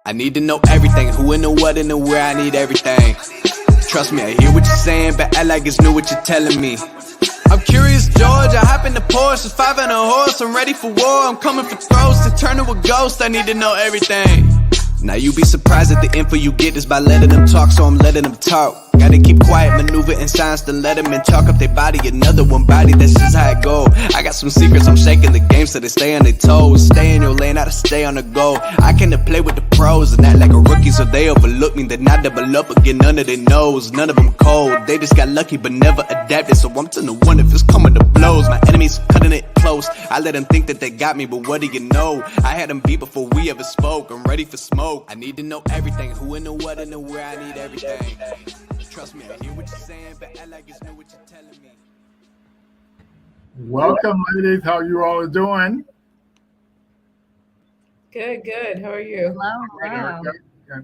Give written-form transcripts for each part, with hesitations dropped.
I need to know everything, who and the what and the where, I need everything. Trust me, I hear what you're saying, but act like it's new what you're telling me. I'm curious, George, I hop in the Porsche, 5 and a horse, I'm ready for war, I'm coming for throats, to turn to a ghost, I need to know everything. Now you be surprised at the info you get is by letting them talk, so I'm letting them talk. Gotta keep quiet, maneuver in silence, then let them in, talk up their body, another one body, that's just how it go. I got some secrets, I'm shaking the game so they stay on their toes. Stay in your lane, how to stay on the go. I came to play with the pros and act like a rookie, so they overlook me, then I double up again, none of their nose. None of them cold, they just got lucky but never adapted, so I'm to the one if it's coming to blows. My enemies cutting it close, I let them think that they got me, but what do you know? I had them beat before we ever spoke, I'm ready for smoke. I need to know everything, who and the what and the where, I need everything. Trust me, I hear what you're saying, but act like it's new what you're telling me. Welcome, ladies. How you all doing? Good. How are you? Hello.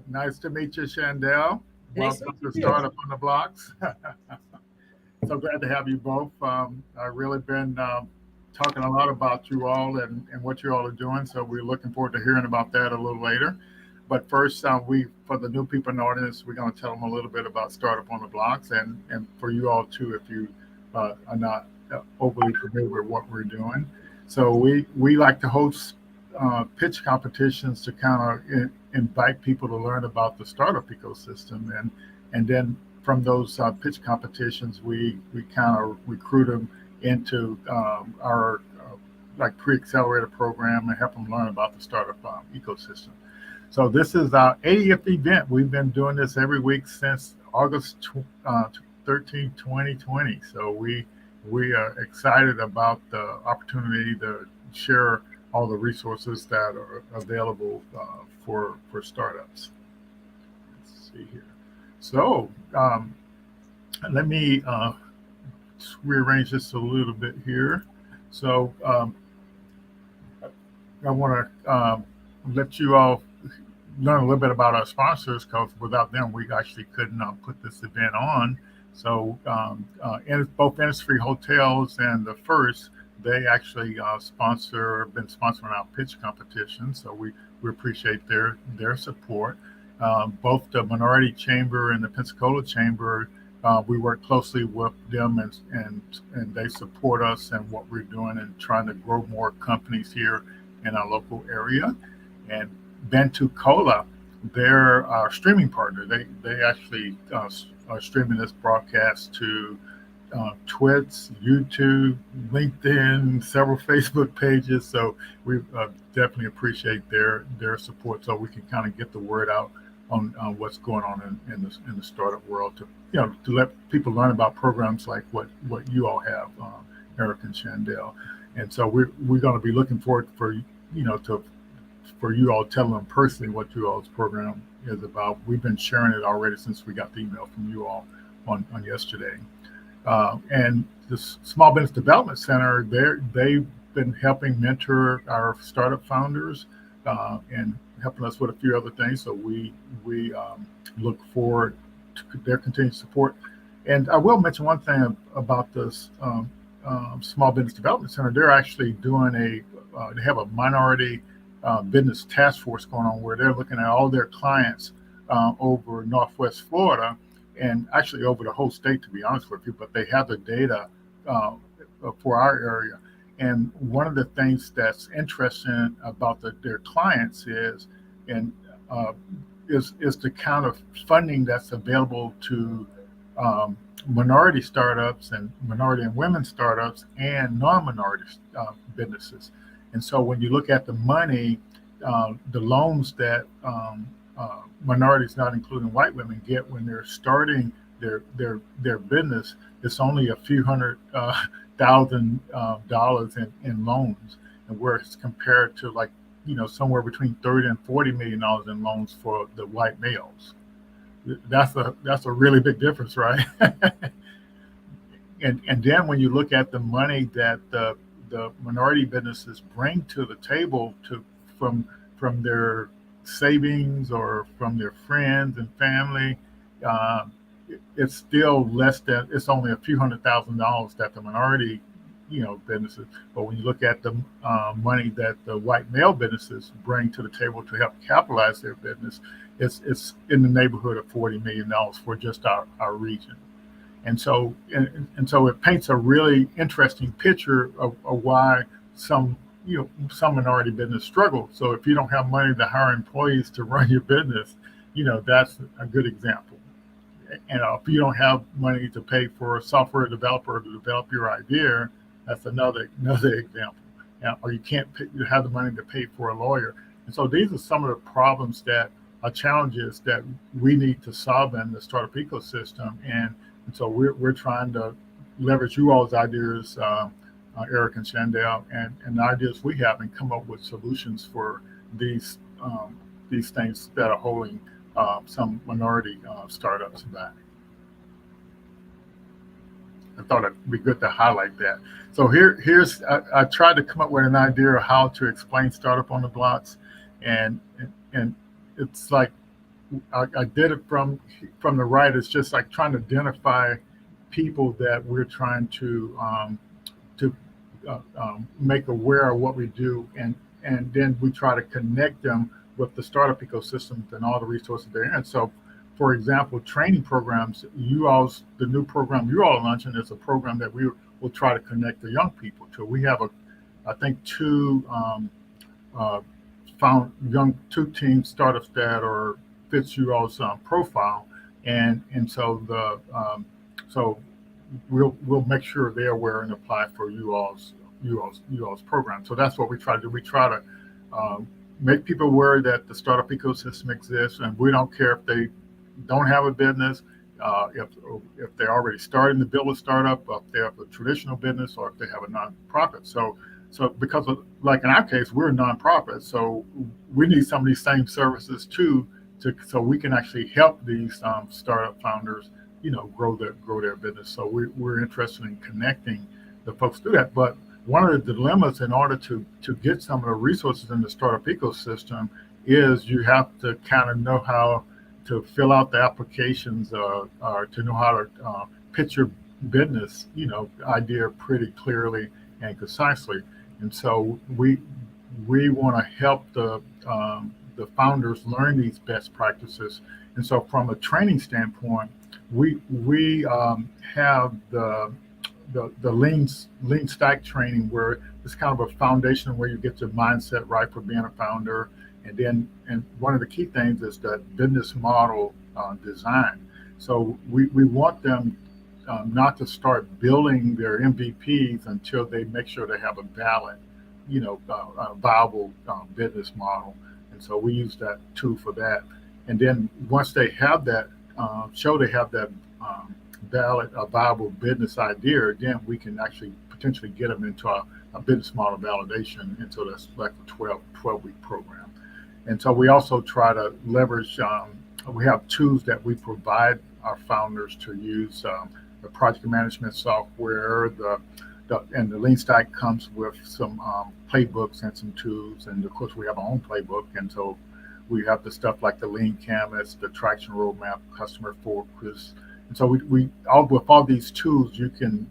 Nice to meet you, Chandel. Nice Welcome to to meet you. Startup on the Blocks. So glad to have you both. I've really been talking a lot about you all and what you all are doing, so we're looking forward to hearing about that a little later. But first, for the new people in the audience, we're going to tell them a little bit about Startup on the Blocks, and for you all too, if you are not overly familiar with what we're doing. So we like to host pitch competitions to kind of invite people to learn about the startup ecosystem, and then from those pitch competitions, we kind of recruit them into our like pre-accelerator program and help them learn about the startup ecosystem. So this is our 80th event. We've been doing this every week since August 13, 2020. So we are excited about the opportunity to share all the resources that are available for startups. Let's see here. So let me rearrange this a little bit here. So I want to let you all learn a little bit about our sponsors, because without them, we actually couldn't put this event on. So both Innisfree Hotels and the First, they actually been sponsoring our pitch competition. So we appreciate their support. Both the Minority Chamber and the Pensacola Chamber, we work closely with them, and they support us in what we're doing and trying to grow more companies here in our local area. And Bantucola, they're our streaming partner. They actually are streaming this broadcast to Twitch, YouTube, LinkedIn, several Facebook pages. So we definitely appreciate their support, so we can kind of get the word out on what's going on in the startup world, to let people learn about programs like what you all have, Eric and Chandel. And so we're going to be looking forward for you all telling them personally what you all's program is about. We've been sharing it already since we got the email from you all on yesterday. And the Small Business Development Center, they've been helping mentor our startup founders and helping us with a few other things. So we look forward to their continued support. And I will mention one thing about this Small Business Development Center. They're actually doing they have a minority business task force going on, where they're looking at all their clients over Northwest Florida, and actually over the whole state, to be honest with you, but they have the data for our area. And one of the things that's interesting about their clients is the kind of funding that's available to minority startups and minority and women startups and non-minority businesses. And so when you look at the money, the loans that minorities, not including white women, get when they're starting their business, it's only a few $100,000 in loans, and where it's compared to somewhere between $30 and $40 million in loans for the white males. That's a really big difference, right? And then when you look at the money that the minority businesses bring to the table from their savings or from their friends and family, it's still less than, it's only a few $100,000 that the minority businesses. But when you look at the money that the white male businesses bring to the table to help capitalize their business, it's in the neighborhood of $40 million for just our region. And so it paints a really interesting picture of why some some minority business struggle. So if you don't have money to hire employees to run your business, that's a good example. And if you don't have money to pay for a software developer to develop your idea, that's another example. Or you can't you have the money to pay for a lawyer. And so these are some of the problems that are challenges that we need to solve in the startup ecosystem. And so we're trying to leverage you all's ideas, Eric and Shandell, and the ideas we have, and come up with solutions for these things that are holding some minority startups back. I thought it'd be good to highlight that. So I tried to come up with an idea of how to explain startup on the blocks, and it's like I did it from the right. It's just like trying to identify people that we're trying to make aware of what we do, and then we try to connect them with the startup ecosystem and all the resources there. And so, for example, training programs, the new program you all are launching is a program that we will try to connect the young people to. We have I think two two teen startups that fits you all's profile, and so so we'll make sure they're aware and apply for you all's program. So that's what we try to do. We try to make people aware that the startup ecosystem exists, and we don't care if they don't have a business, if they're already starting to build a startup, if they have a traditional business, or if they have a nonprofit. So because like in our case, we're a nonprofit, so we need some of these same services too, so we can actually help these startup founders, grow their business. So we're interested in connecting the folks to that. But one of the dilemmas in order to get some of the resources in the startup ecosystem is you have to kind of know how to fill out the applications, or to know how to pitch your business, idea pretty clearly and concisely. And so we want to help the founders learn these best practices. And so from a training standpoint, we have the lean stack training, where it's kind of a foundation where you get your mindset right for being a founder. And one of the key things is that business model design. So we want them not to start building their MVPs until they make sure they have a valid, viable business model. And so we use that tool for that. And then once they have that, show they have that valid, viable business idea, then we can actually potentially get them into a business model validation. And so that's like a 12-week program. And so we also try to leverage, we have tools that we provide our founders to use, the project management software, and the Lean Stack comes with some playbooks and some tools. And of course, we have our own playbook. And so we have the stuff like the Lean Canvas, the Traction Roadmap, Customer Focus. And so with all these tools, you can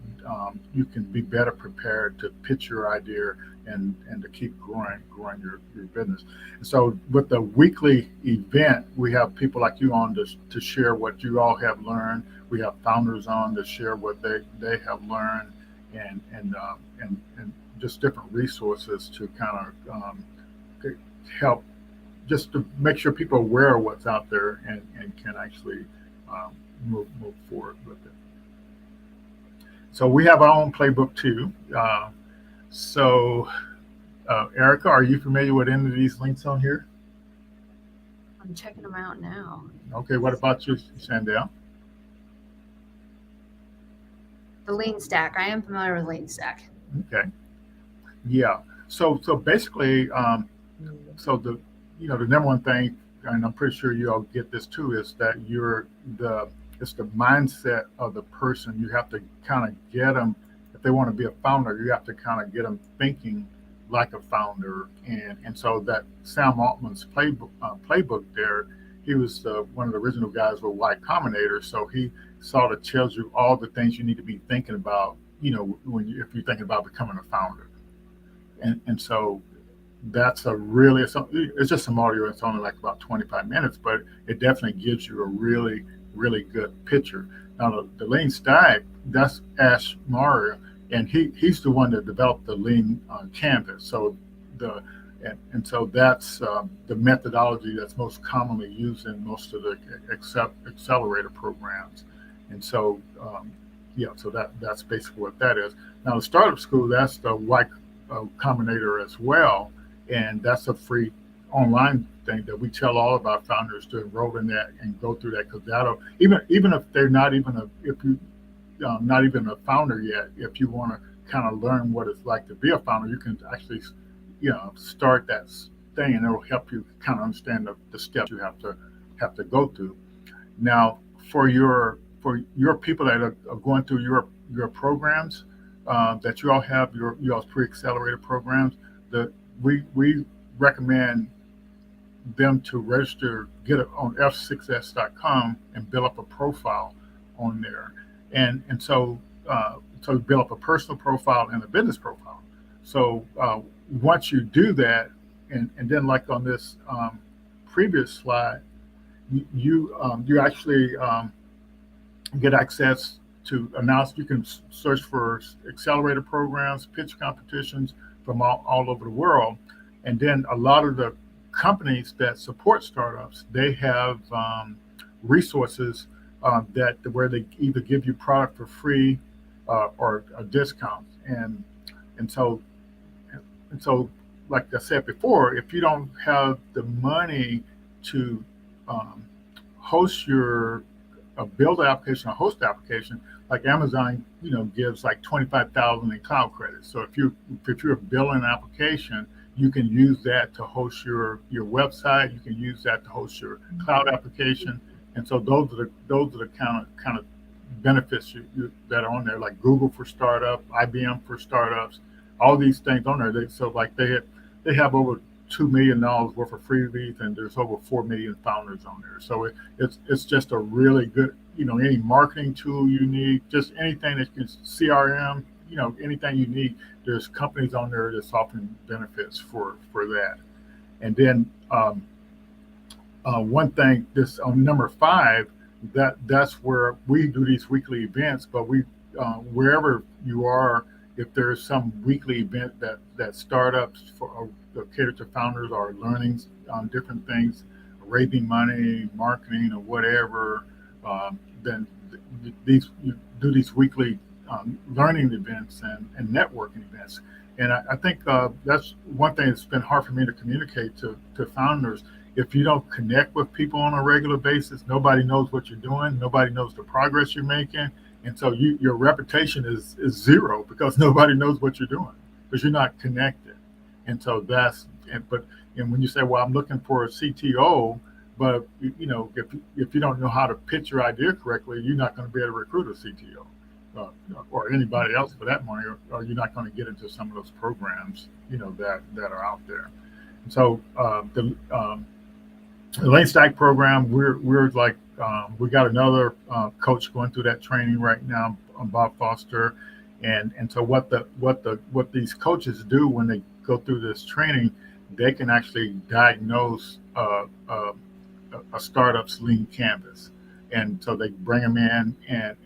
be better prepared to pitch your idea and to keep growing your business. And so with the weekly event, we have people like you on to share what you all have learned. We have founders on to share what they have learned, and just different resources to kind of help, just to make sure people are aware of what's out there and can actually move forward with it. So we have our own playbook too. So Erica, are you familiar with any of these links on here? I'm checking them out now. Okay, what about you, Shandell? The Lean Stack. I am familiar with Lean Stack. Okay. Yeah. So basically, so the number one thing, and I'm pretty sure you all get this too, is that it's the mindset of the person. You have to kind of get them, if they want to be a founder, you have to kind of get them thinking like a founder. And so that Sam Altman's playbook there, he was one of the original guys with Y Combinator. So he sort of tells you all the things you need to be thinking about, if you're thinking about becoming a founder. And so that's it's just some audio. It's only like about 25 minutes, but it definitely gives you a really, really good picture. Now, the lean stack, that's Ash Maurya, and he's the one that developed the lean canvas. So so that's the methodology that's most commonly used in most of the accelerator programs. And so, so that's basically what that is. Now, the startup school, that's the Y Combinator as well, and that's a free online thing that we tell all of our founders to enroll in that and go through that, because that'll even if they're not even not even a founder yet, if you want to kind of learn what it's like to be a founder, you can actually start that thing, and it'll help you kind of understand the steps you have to go through. Now, for your people that are going through your programs, that you all have your all's pre-accelerated programs, we recommend them to register, get it on f6s.com and build up a profile on there, and so build up a personal profile and a business profile. So once you do that, and then like on this previous slide, you actually get access to announce. You can search for accelerator programs, pitch competitions from all over the world, and then a lot of the companies that support startups, they have resources where they either give you product for free or a discount, and so like I said before, if you don't have the money to host build an application or host application, like Amazon, gives like 25,000 in cloud credits. So if you're building an application, you can use that to host your website. You can use that to host your cloud application. And so those are the kind of benefits that are on there, like Google for startup, IBM for startups, all these things on there. They have over $2 million worth of freebies, and there's over 4 million founders on there. So it's just a really good, any marketing tool you need, just anything that you can, CRM, anything you need, there's companies on there that's offering benefits for that. And then one thing, this on number 5, that's where we do these weekly events, but wherever you are, if there's some weekly event that startups that cater to founders are learning on different things, raising money, marketing, or whatever, then you do these weekly learning events and networking events. And I think that's one thing that's been hard for me to communicate to founders. If you don't connect with people on a regular basis, nobody knows what you're doing, nobody knows the progress you're making. And so your reputation is zero, because nobody knows what you're doing, because you're not connected. And so and when you say, well, I'm looking for a CTO, but if you don't know how to pitch your idea correctly, you're not going to be able to recruit a CTO or anybody else for that matter, or you're not going to get into some of those programs that are out there. And so the Lean Stack program, we're like, we got another coach going through that training right now, Bob Foster, and so what these coaches do when they go through this training, they can actually diagnose a startup's lean canvas, and so they bring them in and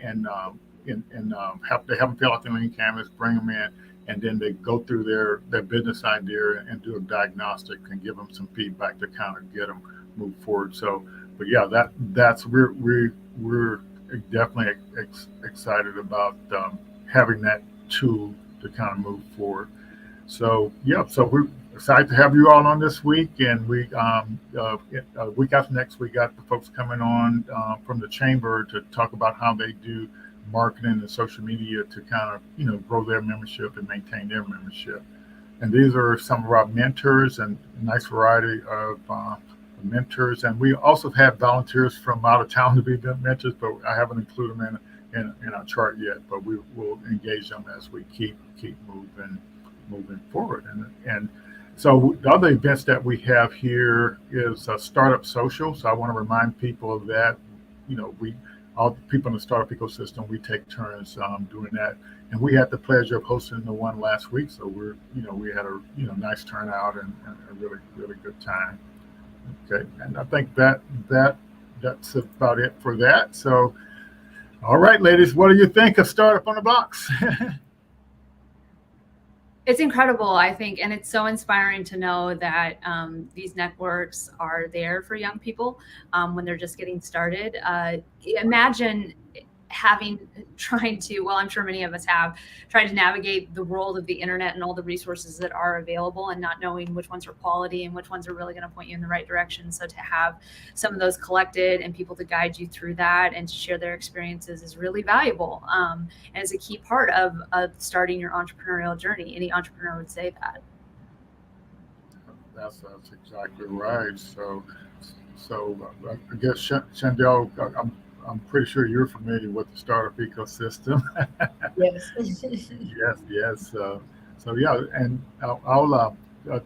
have them fill out the lean canvas, bring them in, and then they go through their business idea and do a diagnostic and give them some feedback to kind of get them move forward. So, but yeah, we're definitely excited about having that tool to kind of move forward. So yeah, so we're excited to have you all on this week, and week after next, we got the folks coming on from the chamber to talk about how they do marketing and social media to kind of grow their membership and maintain their membership. And these are some of our mentors, and a nice variety of mentors. And we also have volunteers from out of town to be mentors, but I haven't included them in our chart yet. But we will engage them as we keep moving forward. And so the other events that we have here is Startup Social. So I want to remind people of that. all the people in the startup ecosystem, we take turns doing that. And we had the pleasure of hosting the one last week, so we had a nice turnout and a really really good time. Okay, and I think that's about it for that. So, all right, ladies, what do you think of Startup on the Blocks? It's incredible, I think, and it's so inspiring to know that these networks are there for young people when they're just getting started. Imagine well, I'm sure many of us have tried to navigate the world of the internet and all the resources that are available and not knowing which ones are quality and which ones are really going to point you in the right direction. So to have some of those collected and people to guide you through that and to share their experiences is really valuable, and is a key part of starting your entrepreneurial journey. Any entrepreneur would say that. That's exactly right. So I guess Chandel, I'm pretty sure you're familiar with the startup ecosystem. Yes. Yes. So yeah, and I'll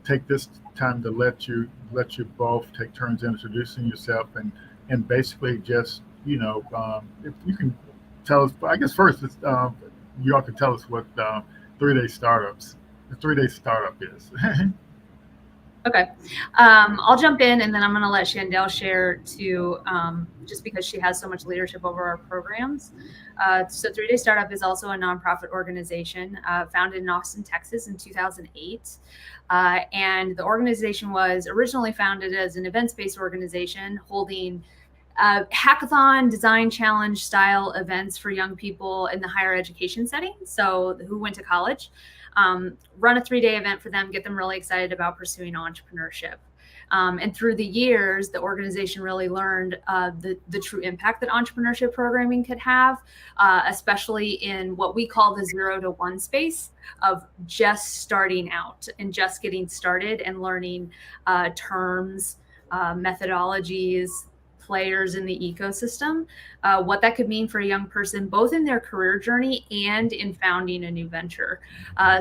take this time to let you both take turns introducing yourself and basically just if you can tell us. I guess first, you all can tell us what 3-day startups. The 3-day startup is. Okay. I'll jump in and then I'm going to let Chandel share too, just because she has so much leadership over our programs. So 3-Day Startup is also a nonprofit organization founded in Austin, Texas in 2008. And the organization was originally founded as an events-based organization holding hackathon, design challenge style events for young people in the higher education setting. So who went to college. Run a 3-day event for them, get them really excited about pursuing entrepreneurship. And through the years, the organization really learned the true impact that entrepreneurship programming could have, especially in what we call the 0 to 1 space of just starting out and just getting started and learning terms, methodologies, players in the ecosystem, what that could mean for a young person, both in their career journey and in founding a new venture.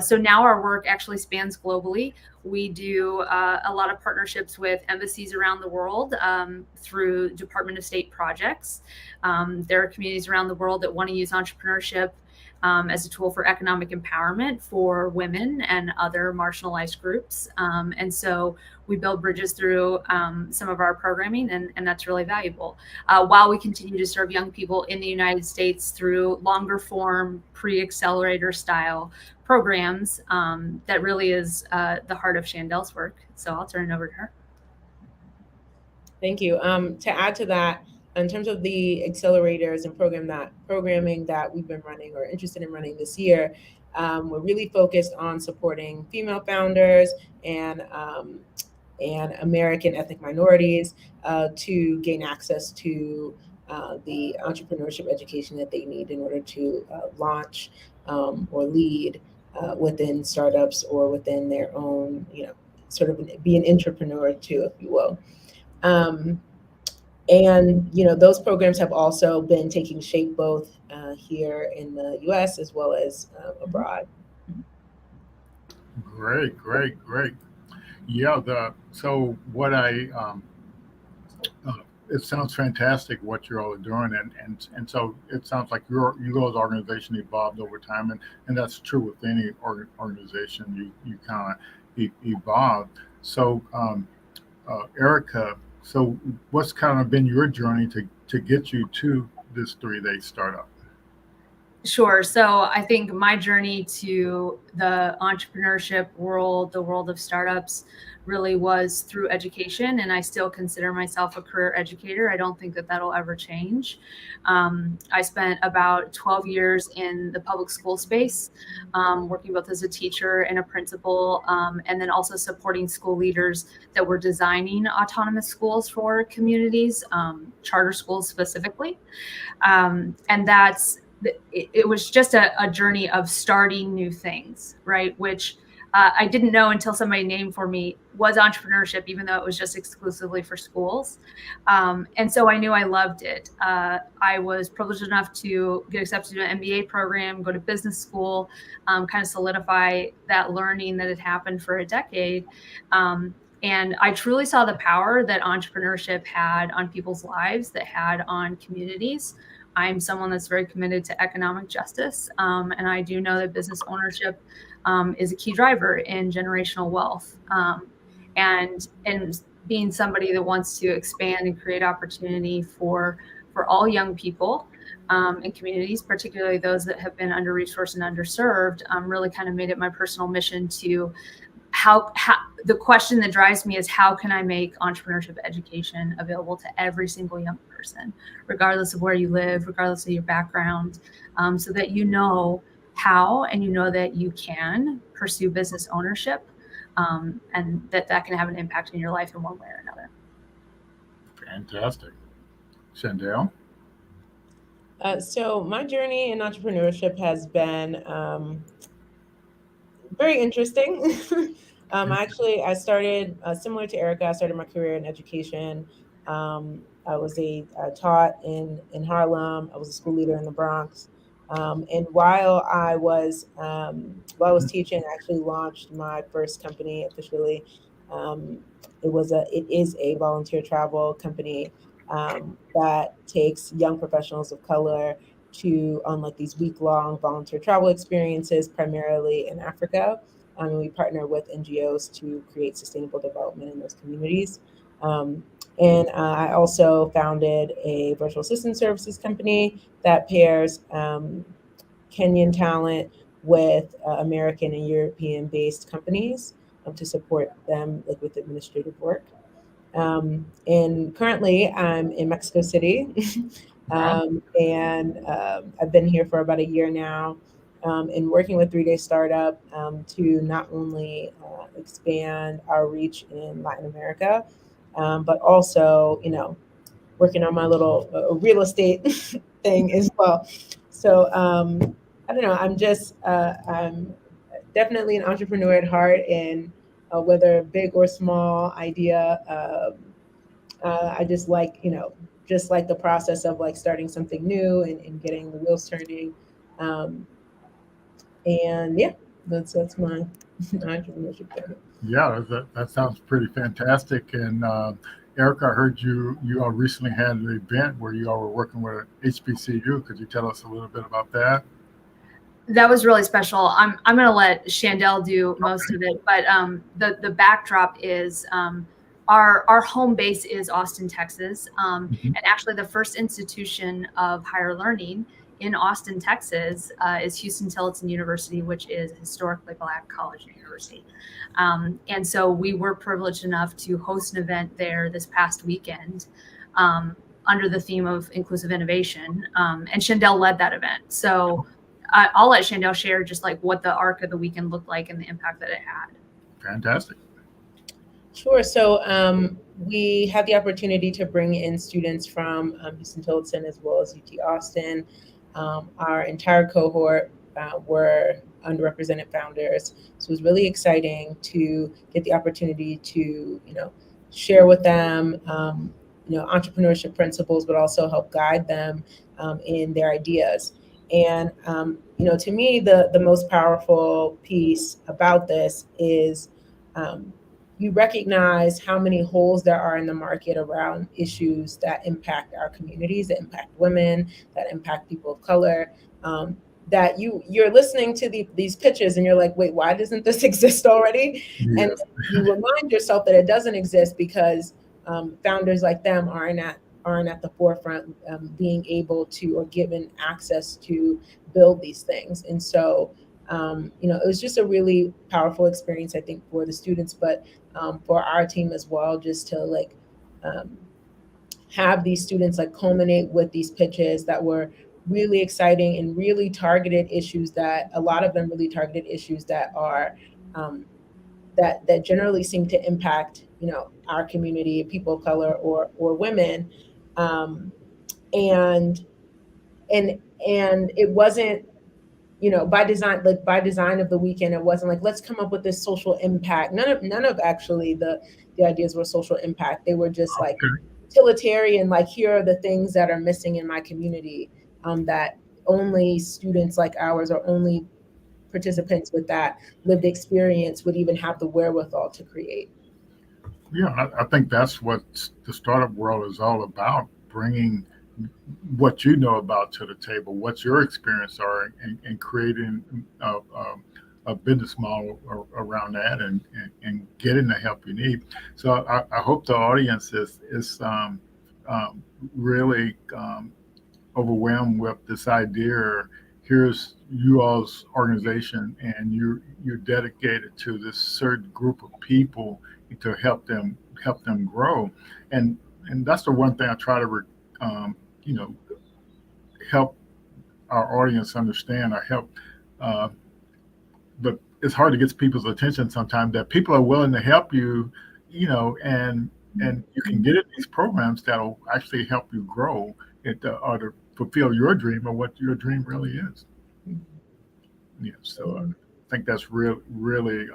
So now our work actually spans globally. We do a lot of partnerships with embassies around the world through Department of State projects. There are communities around the world that want to use entrepreneurship as a tool for economic empowerment for women and other marginalized groups. And so we build bridges through some of our programming, and that's really valuable. While we continue to serve young people in the United States through longer form, pre-accelerator style programs, that really is the heart of Chandel's work. So I'll turn it over to her. Thank you. To add to that, in terms of the accelerators and programming that we've been running or interested in running this year, we're really focused on supporting female founders and American ethnic minorities to gain access to the entrepreneurship education that they need in order to launch or lead within startups or within their own, sort of be an entrepreneur too, if you will. And those programs have also been taking shape both here in the U.S. as well as abroad. Great. Yeah. So what it sounds fantastic what you all are doing, and so it sounds like your guys' organization evolved over time, and that's true with any organization. You kind of evolve. So, Erica, so what's kind of been your journey to get you to this 3-day startup? Sure. So I think my journey to the entrepreneurship world, the world of startups, really was through education. And I still consider myself a career educator. I don't think that that'll ever change. I spent about 12 years in the public school space, working both as a teacher and a principal, and then also supporting school leaders that were designing autonomous schools for communities, charter schools specifically. And it was just a journey of starting new things, right? Which I didn't know until somebody named for me was entrepreneurship, even though it was just exclusively for schools. And so I knew I loved it. I was privileged enough to get accepted to an MBA program, go to business school, kind of solidify that learning that had happened for a decade. And I truly saw the power that entrepreneurship had on people's lives, that had on communities, I'm someone that's very committed to economic justice, and I do know that business ownership is a key driver in generational wealth. And being somebody that wants to expand and create opportunity for all young people in communities, particularly those that have been under-resourced and underserved, really kind of made it my personal mission to how the question that drives me is how can I make entrepreneurship education available to every single young person, regardless of where you live, regardless of your background, so that you know how and you know that you can pursue business ownership, and that can have an impact in your life in one way or another. Fantastic. Chandel? So my journey in entrepreneurship has been very interesting. I started similar to Erica. I started my career in education. I was taught in Harlem. I was a school leader in the Bronx. And while I was teaching, I actually launched my first company officially. Um, it is a volunteer travel company that takes young professionals of color on like these week-long volunteer travel experiences, primarily in Africa. We partner with NGOs to create sustainable development in those communities. And I also founded a virtual assistant services company that pairs Kenyan talent with American and European-based companies to support them like with administrative work. And currently, I'm in Mexico City, and I've been here for about a year now, and working with 3 Day Startup to not only expand our reach in Latin America, but also, working on my little real estate thing as well. So I don't know. I'm definitely an entrepreneur at heart, and whether big or small idea, I just like the process of like starting something new and getting the wheels turning. Um, and yeah, that's my entrepreneurship journey. Yeah, that sounds pretty fantastic. And Erica, I heard you all recently had an event where you all were working with HBCU. Could you tell us a little bit about that? That was really special. I'm going to let Chandel do most of it, but the backdrop is our home base is Austin, Texas, and actually the first institution of higher learning in Austin, Texas, is Houston-Tillotson University, which is a historically Black college and university. And so we were privileged enough to host an event there this past weekend under the theme of inclusive innovation, and Chandel led that event. So I'll let Chandel share just like what the arc of the weekend looked like and the impact that it had. Fantastic. Sure. So we had the opportunity to bring in students from Houston-Tillotson as well as UT Austin. Our entire cohort were underrepresented founders. So it was really exciting to get the opportunity to, share with them, entrepreneurship principles, but also help guide them in their ideas. And, to me, the most powerful piece about this is you recognize how many holes there are in the market around issues that impact our communities, that impact women, that impact people of color, that you're listening to these pitches and you're like, wait, why doesn't this exist already? Yes. And you remind yourself that it doesn't exist because founders like them aren't at the forefront, being able to or given access to build these things. And so, it was just a really powerful experience, I think, for the students, but for our team as well, just to have these students culminate with these pitches that were really exciting and really targeted issues that a lot of them really targeted issues that are that generally seem to impact our community, people of color or women, and it wasn't by design of the weekend. It wasn't like, let's come up with this social impact. None of actually the ideas were social impact. They were just utilitarian, here are the things that are missing in my community, that only students like ours or only participants with that lived experience would even have the wherewithal to create. Yeah, I think that's what the startup world is all about, bringing what you know about to the table, what your experience are in creating a business model around that and getting the help you need. So I hope the audience is really overwhelmed with this idea. Here's you all's organization, and you're dedicated to this certain group of people to help them grow, and that's the one thing I try to you know help our audience understand or help. But it's hard to get people's attention sometimes that people are willing to help you, and you can get in these programs that'll actually help you grow it or to fulfill your dream or what your dream really is. Yeah, so I think that's really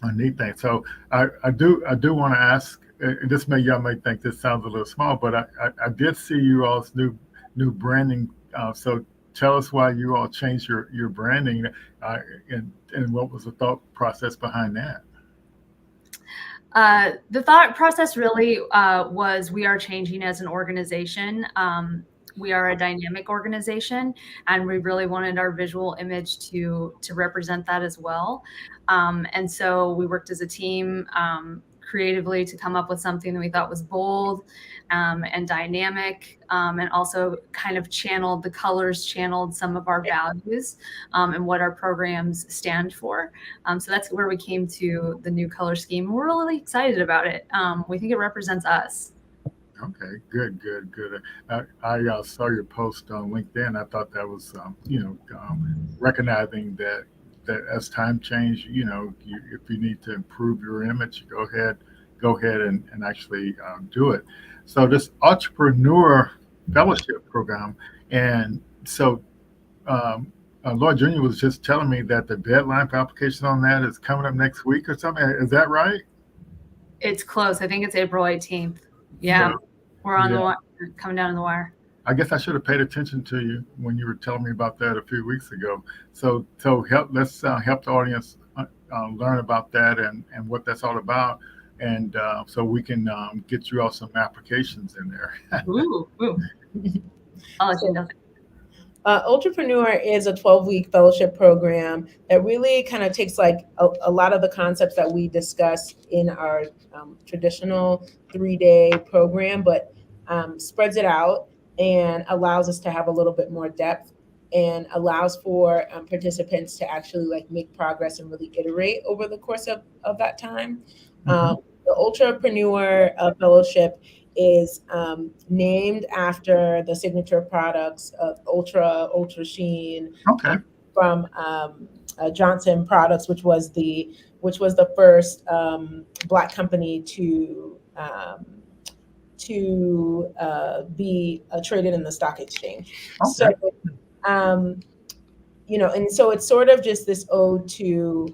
a neat thing. So I do want to ask. Y'all may think this sounds a little small, but I did see you all's new branding. So tell us why you all changed your branding, and what was the thought process behind that? The thought process really was we are changing as an organization. We are a dynamic organization, and we really wanted our visual image to represent that as well. And so we worked as a team creatively to come up with something that we thought was bold and dynamic, and also kind of channeled some of our values and what our programs stand for. So that's where we came to the new color scheme. We're really excited about it. We think it represents us. Okay, good. I saw your post on LinkedIn. I thought that was, recognizing that as time change, if you need to improve your image, go ahead and actually do it. So this entrepreneur fellowship program, and so Lloyd Jr. was just telling me that the deadline for application on that is coming up next week or something. Is that right? It's close. I think it's April 18th. Yeah. So, we're on the wire, coming down in the wire. I guess I should have paid attention to you when you were telling me about that a few weeks ago. So let's help the audience learn about that and what that's all about, and so we can get you all some applications in there. Ooh. I'll let you know. Entrepreneur is a 12-week fellowship program that really kind of takes like a lot of the concepts that we discussed in our traditional 3-day program, but spreads it out and allows us to have a little bit more depth and allows for participants to actually like make progress and really iterate over the course of that time. The Entrepreneur Fellowship is named after the signature products of Ultra Sheen, from Johnson Products, which was the first Black company to be traded in the stock exchange. So, and so it's sort of just this ode to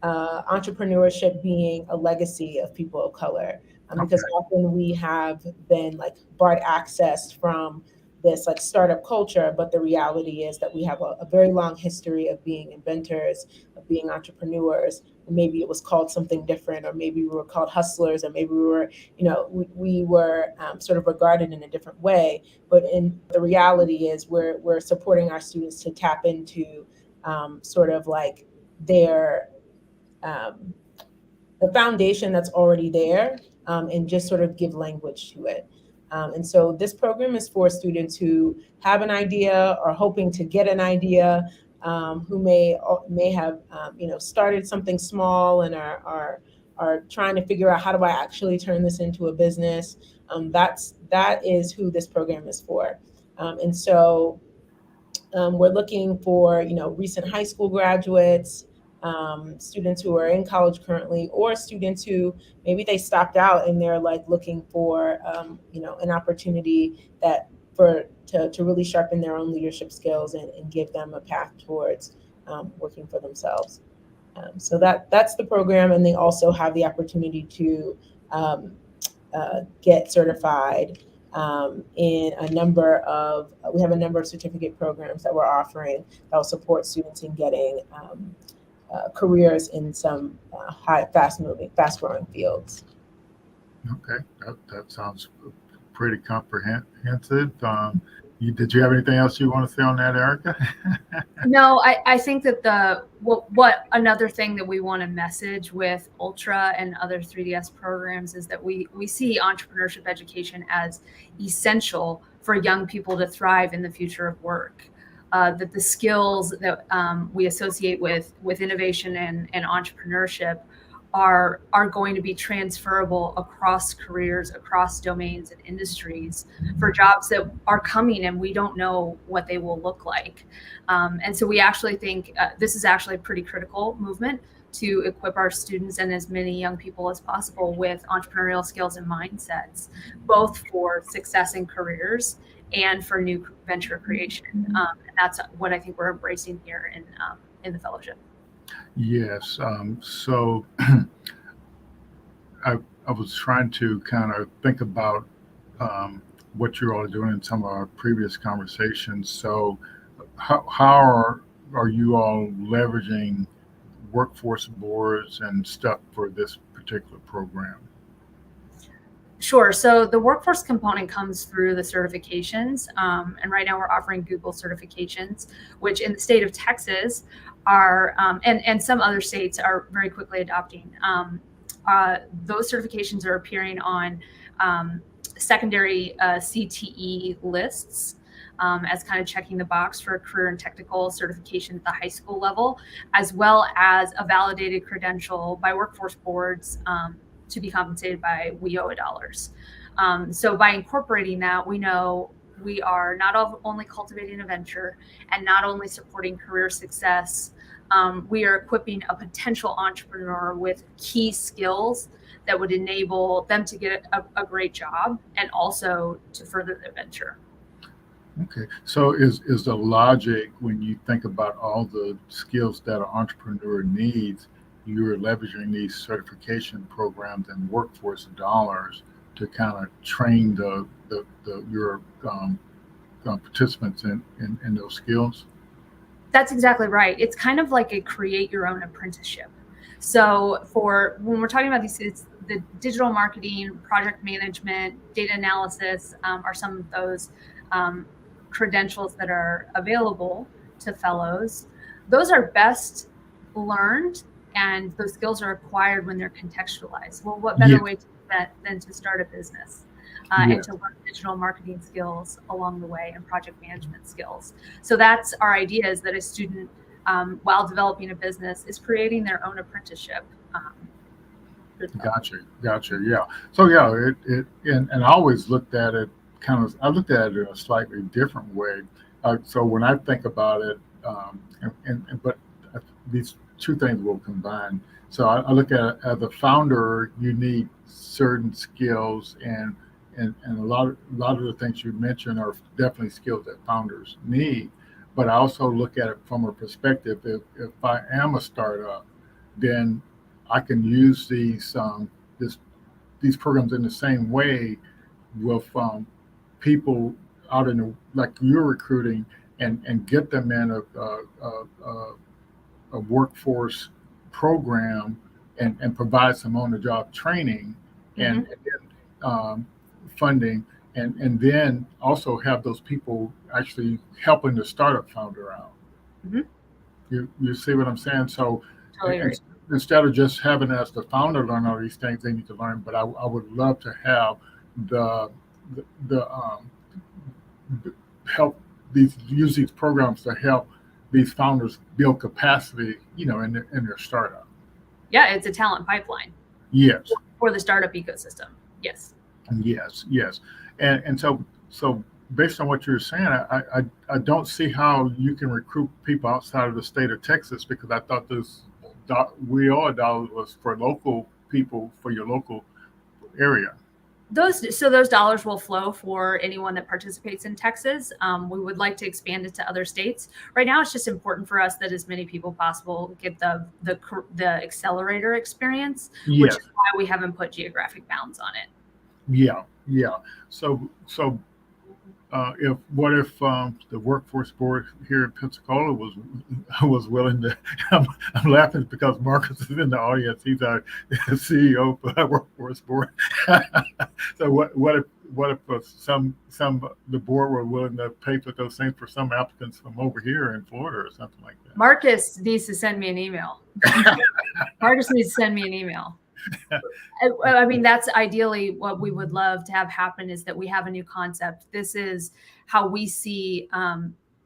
entrepreneurship being a legacy of people of color. Because often we have been like barred access from this like startup culture, but the reality is that we have a very long history of being inventors, of being entrepreneurs. Maybe it was called something different, or maybe we were called hustlers, or maybe we were, we were sort of regarded in a different way. But in the reality is we're supporting our students to tap into sort of like their the foundation that's already there, and just sort of give language to it. And so this program is for students who have an idea or hoping to get an idea, who may have started something small and are trying to figure out, how do I actually turn this into a business? That is who this program is for. And so we're looking for recent high school graduates, students who are in college currently, or students who maybe they stopped out and they're like looking for an opportunity to really sharpen their own leadership skills and give them a path towards working for themselves. So that's the program, and they also have the opportunity to get certified in we have a number of certificate programs that we're offering that will support students in getting careers in some fast growing fields. Okay, that sounds pretty comprehensive. Did you have anything else you want to say on that, Erica? No, I think that what another thing that we want to message with Ultra and other 3DS programs is that we see entrepreneurship education as essential for young people to thrive in the future of work. That the skills that we associate with innovation and entrepreneurship are going to be transferable across careers, across domains and industries for jobs that are coming, and we don't know what they will look like. And so we actually think this is actually a pretty critical movement to equip our students and as many young people as possible with entrepreneurial skills and mindsets, both for success in careers and for new venture creation. And that's what I think we're embracing here in the fellowship. Yes. So I was trying to kind of think about what you're all doing in some of our previous conversations. So how are you all leveraging workforce boards and stuff for this particular program? Sure. So the workforce component comes through the certifications. And right now we're offering Google certifications, which in the state of Texas are, and some other states are very quickly adopting. Those certifications are appearing on secondary CTE lists as kind of checking the box for a career and technical certification at the high school level, as well as a validated credential by workforce boards to be compensated by WIOA dollars. So by incorporating that, we know we are not only cultivating a venture and not only supporting career success, we are equipping a potential entrepreneur with key skills that would enable them to get a great job and also to further their venture. Okay, so is the logic when you think about all the skills that an entrepreneur needs, you're leveraging these certification programs and workforce dollars to kind of train your participants in those skills? That's exactly right. It's kind of like a create your own apprenticeship. So when we're talking about these, it's the digital marketing, project management, data analysis are some of those credentials that are available to fellows. Those are best learned and those skills are acquired when they're contextualized. Well, what better way to do that than to start a business and to learn digital marketing skills along the way and project management skills. So that's our idea, is that a student, while developing a business, is creating their own apprenticeship. Gotcha. Yeah. So yeah, and I always looked at it I looked at it in a slightly different way. So when I think about it, but these two things will combine. So I look at it as a founder, you need certain skills, and a lot of the things you mentioned are definitely skills that founders need. But I also look at it from a perspective, if I am a startup, then I can use these programs in the same way with people out like you're recruiting, and get them in a workforce program and provide some on-the-job training and funding, and then also have those people actually helping the startup founder out. You see what I'm saying? So Totally. Instead of just having as the founder learn all these things they need to learn, but I would love to have the use these programs to help these founders build capacity, in their startup. Yeah, it's a talent pipeline. Yes. For the startup ecosystem. Yes. And so based on what you're saying, I don't see how you can recruit people outside of the state of Texas, because I thought this WIOA dollars was for local people, for your local area. Those dollars will flow for anyone that participates in Texas. We would like to expand it to other states. Right now, it's just important for us that as many people possible get the accelerator experience, which is why we haven't put geographic bounds on it. Yeah. So What if the workforce board here in Pensacola was willing to? I'm laughing because Marcus is in the audience. He's our CEO for the workforce board. So what if the board were willing to pay for those things for some applicants from over here in Florida or something like that? Marcus needs to send me an email. Marcus needs to send me an email. I mean, that's ideally what we would love to have happen, is that we have a new concept. This is how we see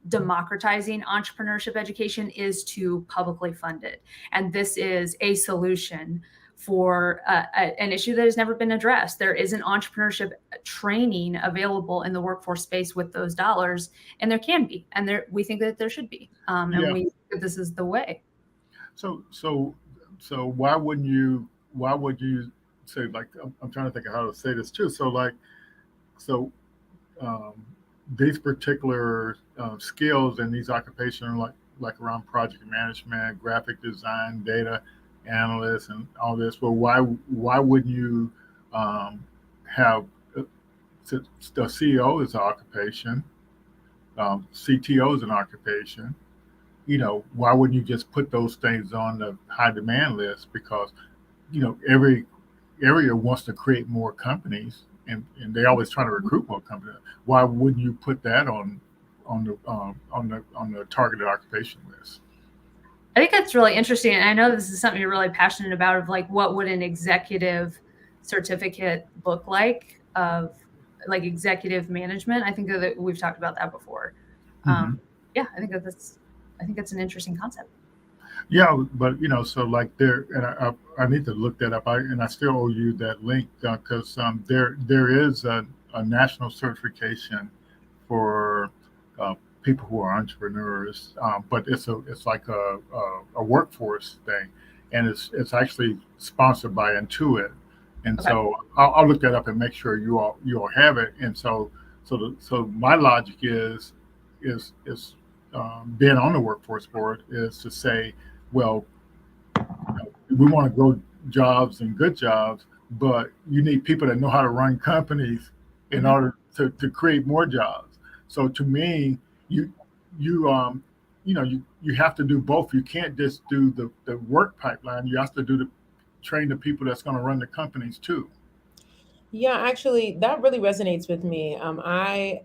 democratizing entrepreneurship education, is to publicly fund it. And this is a solution for an issue that has never been addressed. There isn't entrepreneurship training available in the workforce space with those dollars, and there can be, and we think that there should be, and we think that this is the way. So why would you say, like, I'm trying to think of how to say this too. So these particular skills and these occupations, like around project management, graphic design, data analysts, and all this. Well, why wouldn't you have the CEO is an occupation, CTO is an occupation. Why wouldn't you just put those things on the high demand list? Because every area wants to create more companies, and they're always trying to recruit more companies. Why wouldn't you put that on the targeted occupation list? I think that's really interesting, and I know this is something you're really passionate about. Of like, what would an executive certificate look like of like executive management? I think that we've talked about that before. Yeah, I think that's an interesting concept. Yeah, but so like there, and I need to look that up. I still owe you that link because there is a national certification for people who are entrepreneurs, but it's like a workforce thing, and it's actually sponsored by Intuit, and Okay. so I'll look that up and make sure you all have it. And so my logic is being on the workforce board is to say, well, we want to grow jobs and good jobs, but you need people that know how to run companies in order to create more jobs. So to me, you have to do both. You can't just do the work pipeline. You have to train the people that's going to run the companies too. Yeah, actually, that really resonates with me. I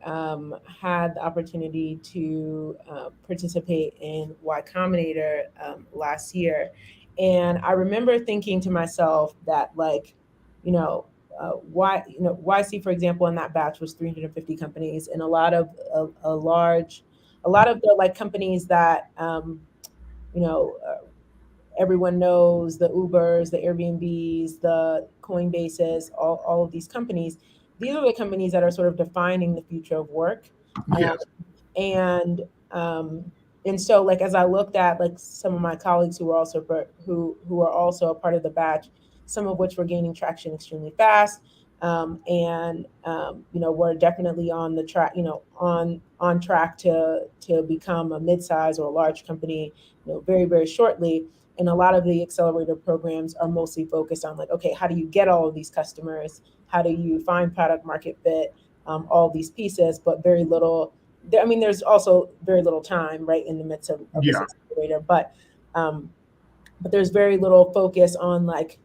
had the opportunity to participate in Y Combinator last year, and I remember thinking to myself that, like, YC, for example, in that batch was 350 companies, and a lot of the like companies that you know. Everyone knows, the Ubers, the Airbnbs, the Coinbases, all of these companies. These are the companies that are sort of defining the future of work. Yes. And so, like, as I looked at like some of my colleagues who are also a part of the batch, some of which were gaining traction extremely fast, and we're definitely on the track, on track to become a mid-size or a large company, very, very shortly. And a lot of the accelerator programs are mostly focused on, like, okay, how do you get all of these customers? How do you find product market fit? All these pieces, but very little. I mean, there's also very little time, right, in the midst of this accelerator, but there's very little focus on, like,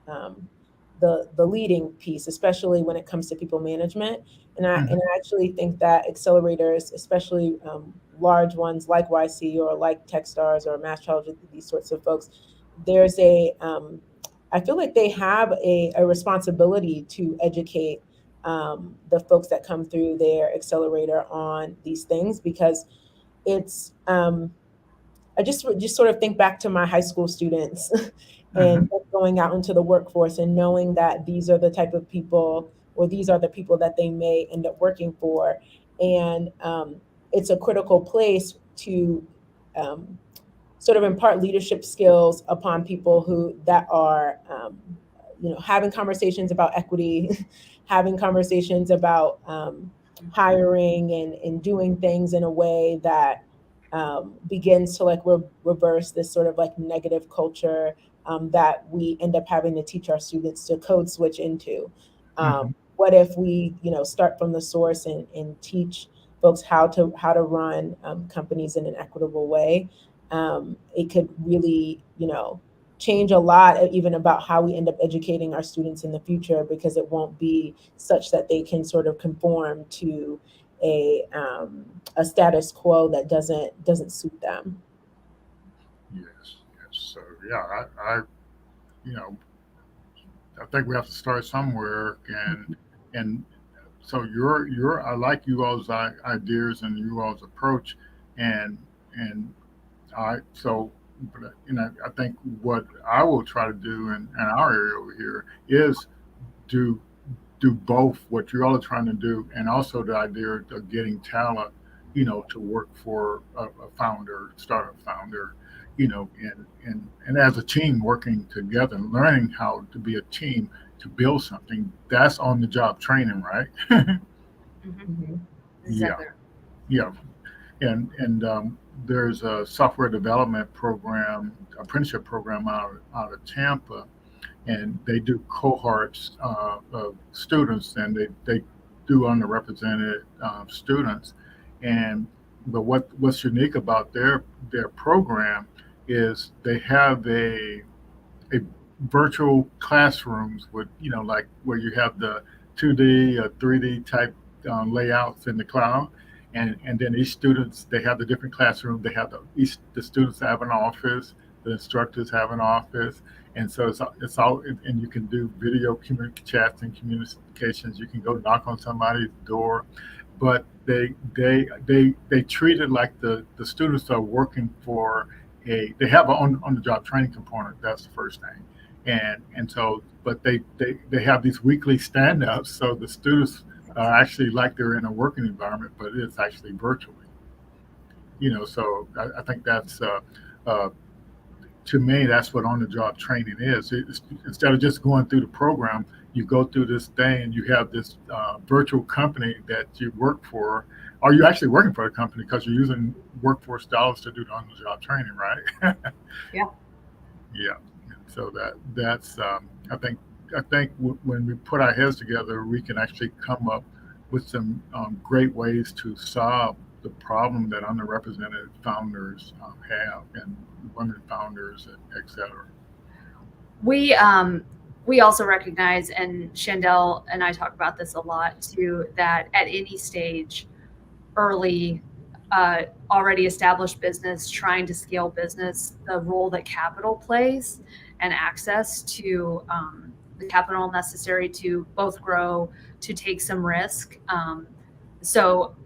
the leading piece, especially when it comes to people management. And I actually think that accelerators, especially large ones like YC or like Techstars or MassChallenge, these sorts of folks, there's I feel like they have a responsibility to educate the folks that come through their accelerator on these things, because it's I just sort of think back to my high school students and going out into the workforce and knowing that these are the type of people, or these are the people that they may end up working for. And it's a critical place to sort of impart leadership skills upon people that are, having conversations about equity, having conversations about hiring and doing things in a way that begins to, like, reverse this sort of like negative culture that we end up having to teach our students to code switch into. what if we, start from the source and teach folks how to run companies in an equitable way? It could really, change a lot, even about how we end up educating our students in the future, because it won't be such that they can sort of conform to a status quo that doesn't suit them. Yes, yes. So yeah, you know, I think we have to start somewhere, and so I like you all's ideas and you all's approach, and I so. But I think what I will try to do in our area over here is do do both what you all are trying to do and also the idea of getting talent, to work for a founder, startup founder, and as a team working together, learning how to be a team to build something. That's on the job training, right? Mm-hmm. Yeah, Exactly. yeah. And there's a software development program, apprenticeship program out of Tampa, and they do cohorts of students, and they do underrepresented students. And but what's unique about their program is they have a virtual classrooms with, like where you have the 2D or 3D type layouts in the cloud, and then each students, they have the different classrooms. They have the students have an office, the instructors have an office, and so it's all, and you can do video chats and communications. You can go knock on somebody's door, but they treat it like the students are working for they have an on the job training component. That's the first thing, and so, but they have these weekly stand ups, so the students actually like they're in a working environment, but it's actually virtually. So I think that's uh, to me, that's what on the job training is. Instead of just going through the program, you go through this thing and you have this virtual company that you work for. Are you actually working for a company because you're using workforce dollars to do the on the job training, right? Yeah. Yeah. So that's when we put our heads together, we can actually come up with some great ways to solve the problem that underrepresented founders have, and women founders, et cetera. We also recognize, and Chandel and I talk about this a lot too, that at any stage, early, already established business, trying to scale business, the role that capital plays and access to the capital necessary to both grow, to take some risk. So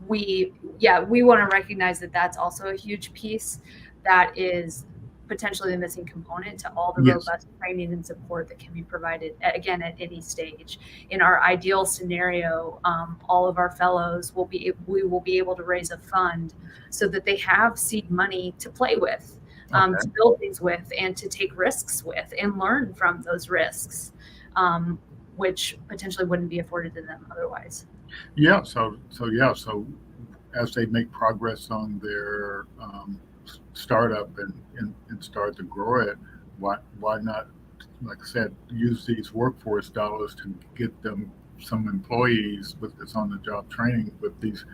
we want to recognize that that's also a huge piece that is potentially the missing component to all the Yes. robust training and support that can be provided again at any stage. In our ideal scenario, all of our fellows we will be able to raise a fund so that they have seed money to play with, Okay. to build things with, and to take risks with and learn from those risks, which potentially wouldn't be afforded to them otherwise. Yeah. So as they make progress on their startup and start to grow it, why not, like I said, use these workforce dollars to get them some employees with this on the job training, with these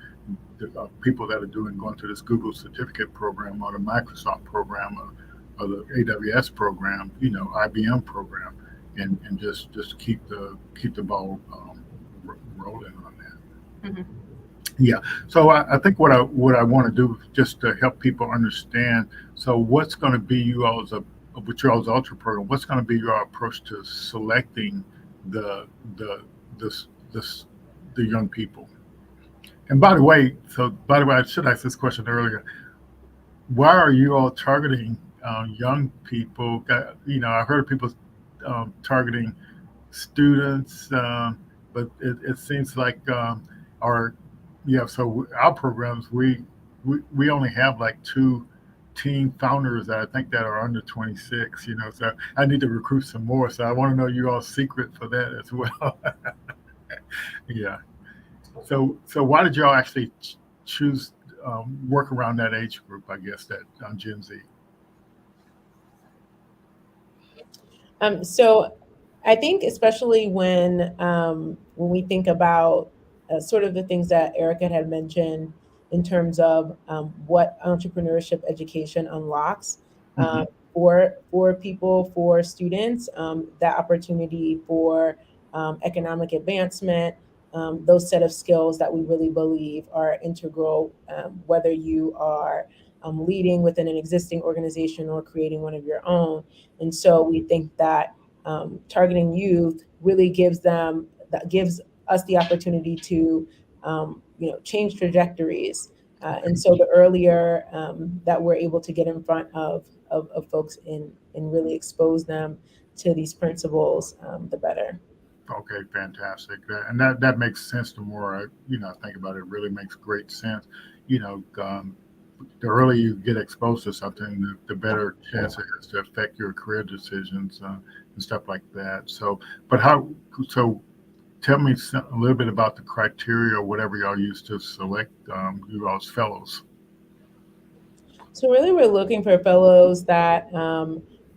people that are going through this Google certificate program or the Microsoft program or the AWS program, IBM program, and just keep the ball rolling on that. Mm-hmm. Yeah. So I think what I want to do, just to help people understand. So what's going to be with y'all's ultra program? What's going to be your approach to selecting the the this the young people? And by the way, I should ask this question earlier. Why are you all targeting young people? I heard people targeting students, but it seems like our so our programs, we only have like two teen founders that I think that are under 26. So I need to recruit some more. So I want to know you all's secret for that as well. Yeah. So why did y'all actually choose work around that age group? I guess that on Gen Z. So I think especially when we think about sort of the things that Erica had mentioned in terms of what entrepreneurship education unlocks Hmm. for people, for students, that opportunity for economic advancement, those set of skills that we really believe are integral, whether you are leading within an existing organization or creating one of your own. And so we think that targeting youth really gives us the opportunity to change trajectories. And so the earlier that we're able to get in front of folks and really expose them to these principles, the better. Okay, fantastic. And that makes sense. The more I think about it, it really makes great sense. You know, the earlier you get exposed to something, the better chance it has to affect your career decisions and stuff like that. So, but how? So, tell me a little bit about the criteria or whatever y'all use to select you all's fellows. So really, we're looking for fellows that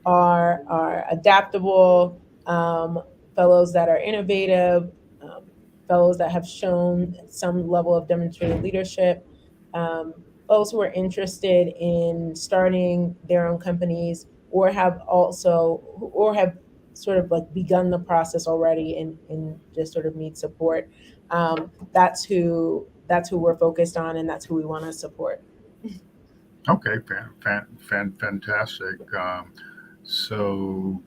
are adaptable, fellows that are innovative, um, fellows that have shown some level of demonstrated leadership, um, fellows who are interested in starting their own companies or have sort of like begun the process already and just sort of need support. That's who we're focused on, and that's who we want to support. Okay, fantastic. So,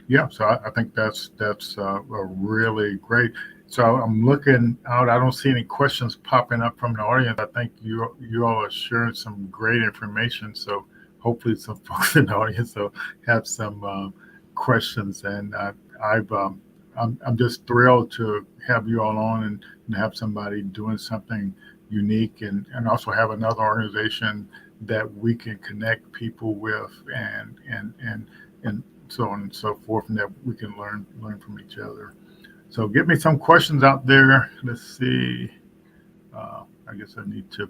yeah, so I think that's a really great. So I'm looking out. I don't see any questions popping up from the audience. I think you all are sharing some great information. So hopefully some folks in the audience will have some questions. And I'm just thrilled to have you all on and have somebody doing something unique and also have another organization that we can connect people with and so on and so forth, and that we can learn from each other. So get me some questions out there. Let's see. I guess I need to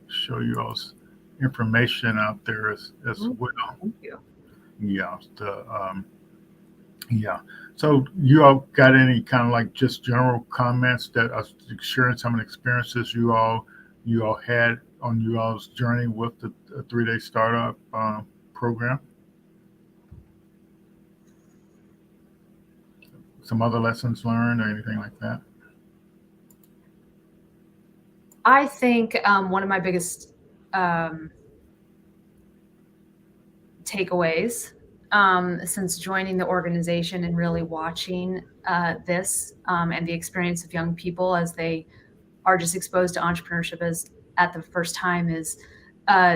show you all's information out there as Mhm. well. Thank you. Yeah. Yeah. So you all got any kind of like just general comments that are sharing some of the experiences you all had on you all's journey with the 3 day startup program? Some other lessons learned or anything like that? I think one of my biggest um, takeaways since joining the organization and really watching this and the experience of young people as they are just exposed to entrepreneurship as at the first time is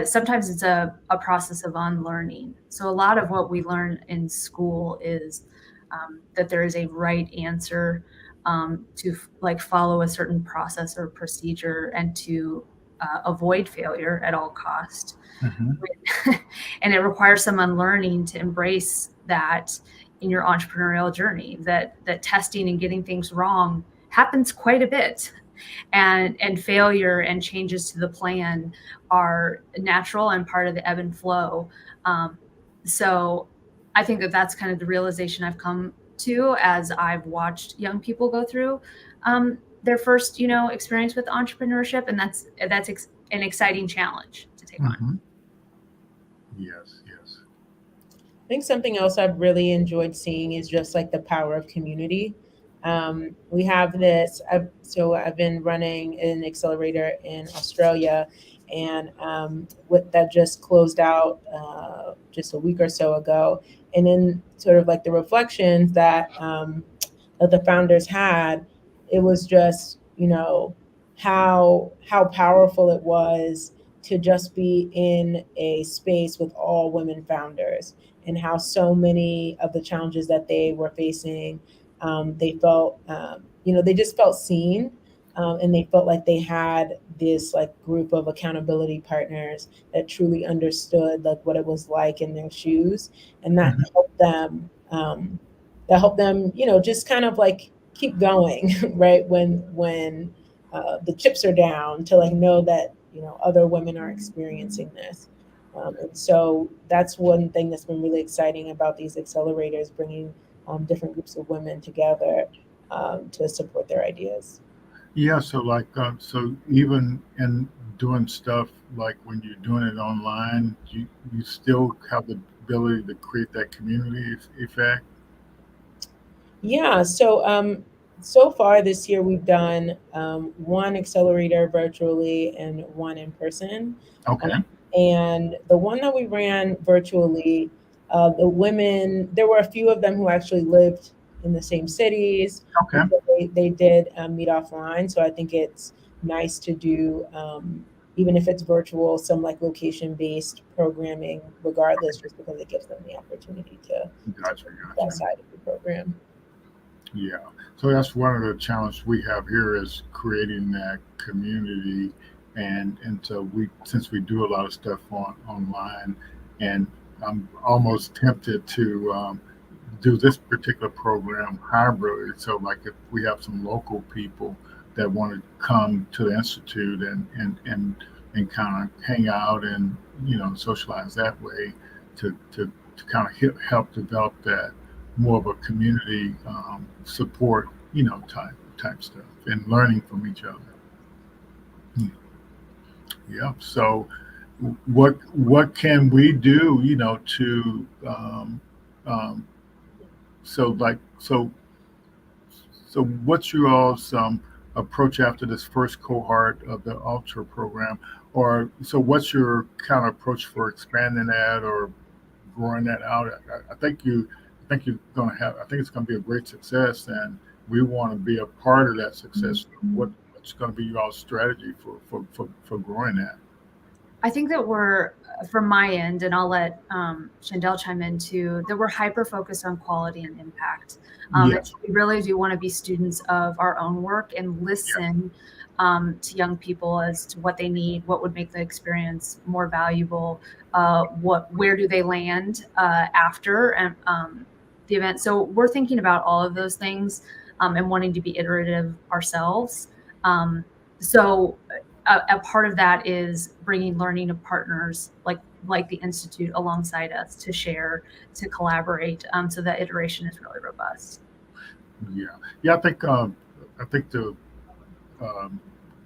sometimes it's a process of unlearning. So a lot of what we learn in school is that there is a right answer to like follow a certain process or procedure and to avoid failure at all cost. Hmm. And it requires some unlearning to embrace that in your entrepreneurial journey, that testing and getting things wrong happens quite a bit, and failure and changes to the plan are natural and part of the ebb and flow. So I think that that's kind of the realization I've come to as I've watched young people go through their first experience with entrepreneurship, and an exciting challenge to take on. Hmm. Yes, yes. I think something else I've really enjoyed seeing is just like the power of community. We have this, so I've been running an accelerator in Australia, and what that just closed out just a week or so ago. And then sort of like the reflections that the founders had, it was just, how powerful it was to just be in a space with all women founders, and how so many of the challenges that they were facing, they felt, they just felt seen, and they felt like they had this like group of accountability partners that truly understood like what it was like in their shoes, and Hmm. that helped them, just kind of like keep going, right? When the chips are down, to like know that other women are experiencing this. And so that's one thing that's been really exciting about these accelerators, bringing different groups of women together to support their ideas. Yeah, so like, so even in doing stuff like when you're doing it online, you still have the ability to create that community effect. Yeah, so far this year we've done one accelerator virtually and one in person. Okay, And the one that we ran virtually, the women, there were a few of them who actually lived in the same cities. okay, So they did meet offline. So I think it's nice to do, even if it's virtual, some like location based programming, regardless, just because it gives them the opportunity to gotcha, that gotcha. side of the program. Yeah, so that's one of the challenges we have here is creating that community, and so we since we do a lot of stuff online, and I'm almost tempted to do this particular program hybrid. So like if we have some local people that want to come to the institute and kind of hang out and socialize that way to kind of help develop that more of a community support type stuff and learning from each other. Yeah. So what can we do to um, so like so what's your all's approach after this first cohort of the Ultra program? Or so what's your kind of approach for expanding that or growing that out? I think you're going to have. I think it's going to be a great success, and we want to be a part of that success. What's going to be your all's strategy for growing that? I think that we're, from my end, and I'll let Chandel chime in too, that we're hyper focused on quality and impact. And Yes. so we really do want to be students of our own work and listen to young people as to what they need, what would make the experience more valuable, where do they land after the event. So we're thinking about all of those things and wanting to be iterative ourselves. So a part of that is bringing learning of partners like the institute alongside us to share, to collaborate, so that iteration is really robust. Yeah. Yeah. I think um,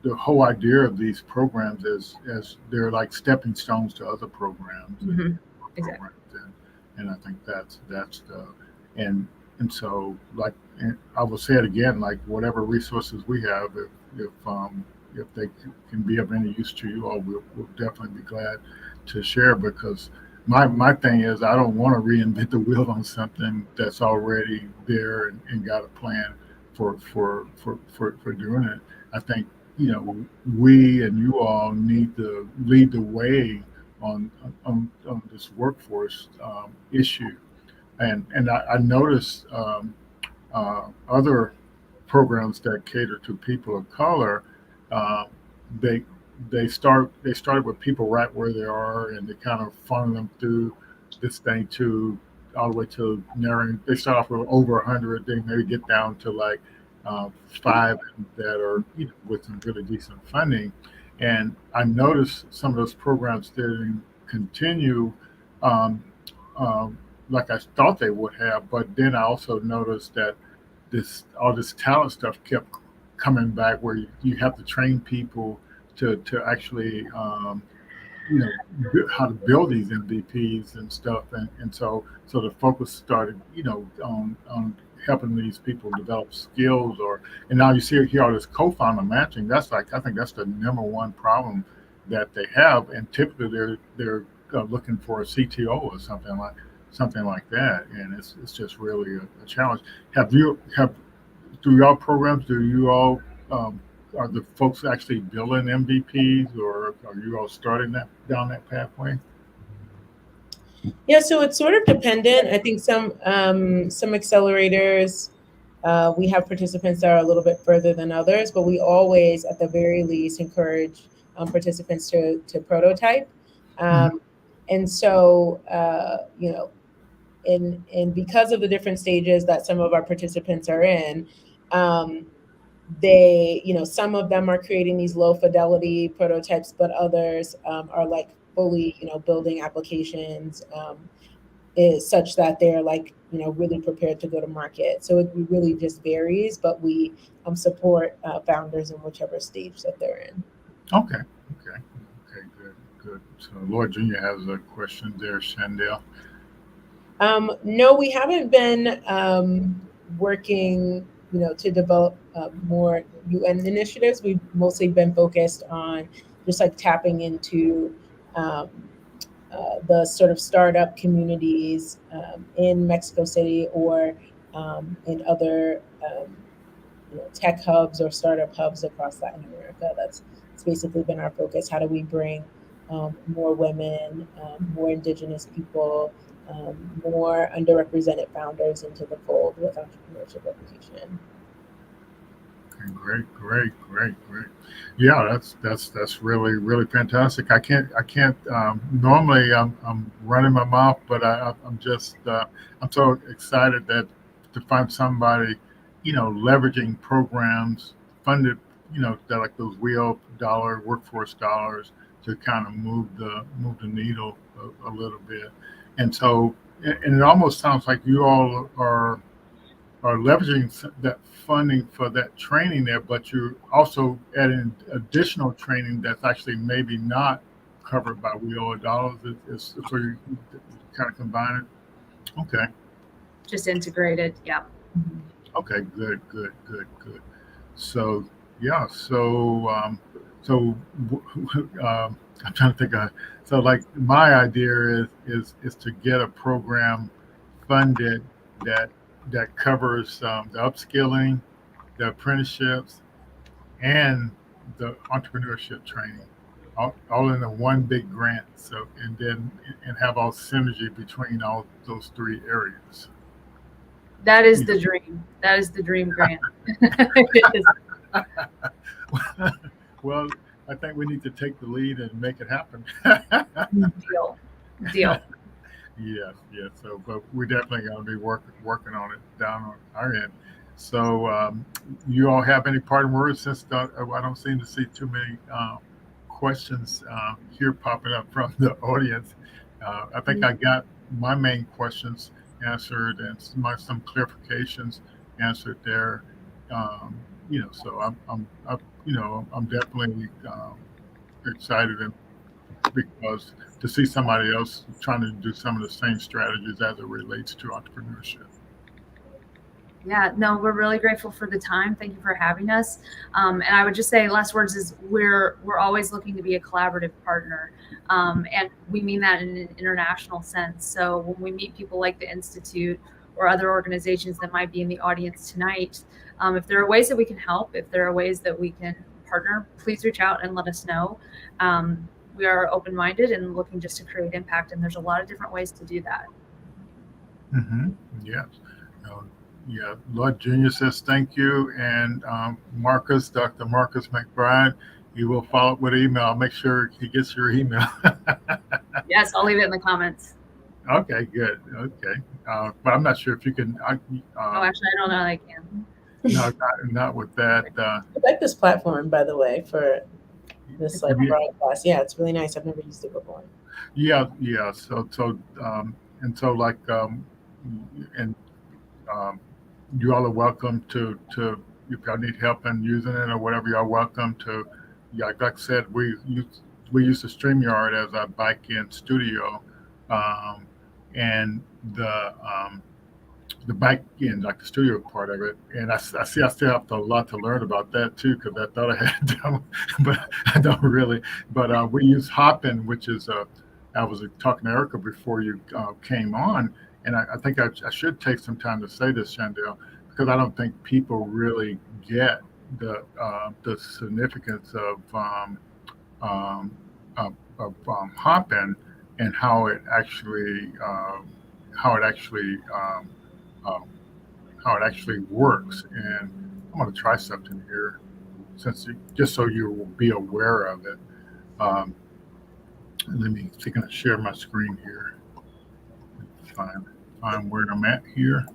the whole idea of these programs is as they're like stepping stones to other programs Mm-hmm. and Exactly. programs, and I think that's the and and so like and I will say it again, like whatever resources we have, if they can be of any use to you all, we'll definitely be glad to share because my thing is I don't want to reinvent the wheel on something that's already there and got a plan for doing it. I think we and you all need to lead the way on this workforce issue, and I noticed other programs that cater to people of color, uh, they they started with people right where they are, and they kind of funnel them through this thing to all the way to narrowing. They start off with over 100, they maybe get down to like five that are with some really decent funding. And I noticed some of those programs didn't continue um, like I thought they would have, but then I also noticed that this all this talent stuff kept coming back where you have to train people to actually how to build these MVPs and stuff, and so the focus started on helping these people develop skills and now you see here all this co-founder matching. That's like I think that's the number one problem that they have, and typically they're looking for a CTO or something like that, and it's just really a challenge. Have through your programs, do you all are the folks actually building MVPs, or are you all starting that down that pathway? Yeah, so it's sort of dependent. I think some accelerators, we have participants that are a little bit further than others, but we always, at the very least, encourage participants to prototype. Hmm. And so, and because of the different stages that some of our participants are in, um, some of them are creating these low fidelity prototypes, but others are like fully, building applications. is such that they're like, really prepared to go to market. So it really just varies, but we support founders in whichever stage that they're in. Okay. Good. So Lord Jr. has a question there, Shandell. No, we haven't been working, to develop more UN initiatives. We've mostly been focused on just like tapping into the sort of startup communities in Mexico City or in other tech hubs or startup hubs across Latin America. That's basically been our focus. How do we bring more women, more indigenous people, more underrepresented founders into the fold with entrepreneurship education? Okay, great. Yeah, that's really fantastic. I can't. Normally, I'm running my mouth, but I'm just I'm so excited that to find somebody, leveraging programs funded, that like those wheel dollar workforce dollars to kind of move the needle a little bit, and so and it almost sounds like you all are leveraging that funding for that training there, but you're also adding additional training that's actually maybe not covered by WIO dollars. So you kind of combine it. Okay. Just integrated. Yeah. Okay. Good. So yeah. I'm trying to think of. So like my idea is to get a program funded that covers the upskilling, the apprenticeships, and the entrepreneurship training, all in a one big grant. So and have all synergy between all those three areas. That is the dream. That is the dream grant. Well, I think we need to take the lead and make it happen. Deal. Yes. So, but we're definitely going to be working on it down on our end. So, you all have any parting words? Since I don't seem to see too many questions here popping up from the audience. I think I got my main questions answered and some clarifications answered there. So I'm definitely excited and because to see somebody else trying to do some of the same strategies as it relates to entrepreneurship. Yeah, no, we're really grateful for the time. Thank you for having us. And I would just say, last words is we're always looking to be a collaborative partner, and we mean that in an international sense. So when we meet people like the Institute or other organizations that might be in the audience tonight, if there are ways that we can help, if there are ways that we can partner, please reach out and let us know. We are open-minded and looking just to create impact, and there's a lot of different ways to do that. Mm-hmm. Yes. Yeah, Lord Jr. says thank you, and Dr. Marcus McBride, he will follow up with email. Make sure he gets your email. Yes, I'll leave it in the comments. Okay, good. Okay, but I'm not sure if you can. Actually, I don't know. I can. No, not with that. I like this platform, by the way, for this broadcast. Yeah, it's really nice. I've never used it before. Yeah. You all are welcome to if y'all need help in using it or whatever. Y'all welcome to. Yeah, like I said, we use the StreamYard as our back-end studio, and the back end, like the studio part of it. And I still have a lot to learn about that too, because I thought I had done, but I don't really. But we use Hopin, which is I was talking to Erica before you came on, and I think I should take some time to say this, Shandell, because I don't think people really get the significance of Hopin and how it actually works. And I'm going to try something here, just so you will be aware of it. Let me see, can I share my screen here? Find where I'm at here.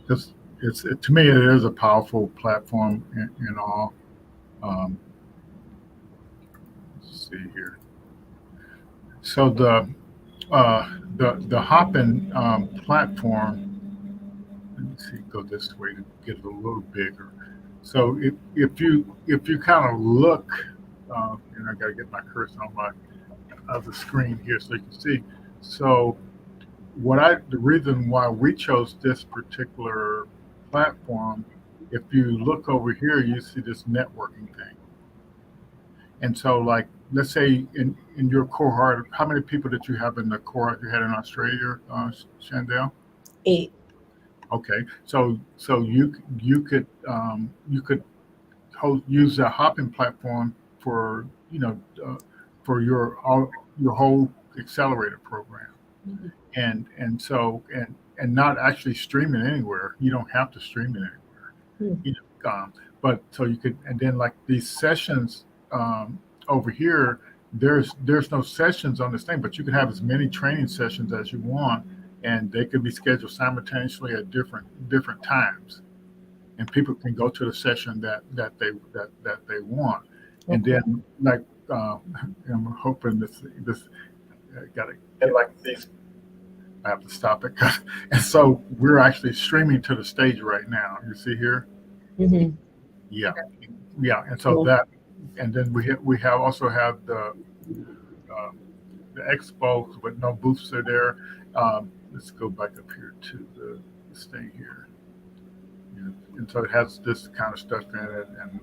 Because to me, it is a powerful platform in all. Let's see here. So the Hopin platform. Let me see. Go this way to get it a little bigger. So if you kind of look, and I got to get my cursor on my other screen here so you can see. So the reason why we chose this particular platform, if you look over here, you see this networking thing. And so, like, let's say in your cohort, how many people did you have in the cohort you had in Australia, Chandel? 8. Okay, so you could use the Hopin platform for for your whole accelerator program, Mhm. and not actually stream it anywhere. You don't have to stream it anywhere. Hmm. You know, but so you could, and then like these sessions over here, there's no sessions on this thing, but you can have as many training sessions as you want, and they could be scheduled simultaneously at different times, and people can go to the session that they want, and Okay. then like I'm hoping this got to get like these. I have to stop it, and so we're actually streaming to the stage right now. You see here. Hmm. Yeah, yeah, and so Cool. that, and then we have also have uh, the expo, but no booths are there. Let's go back up here to this thing here. Yeah. And so it has this kind of stuff in it, and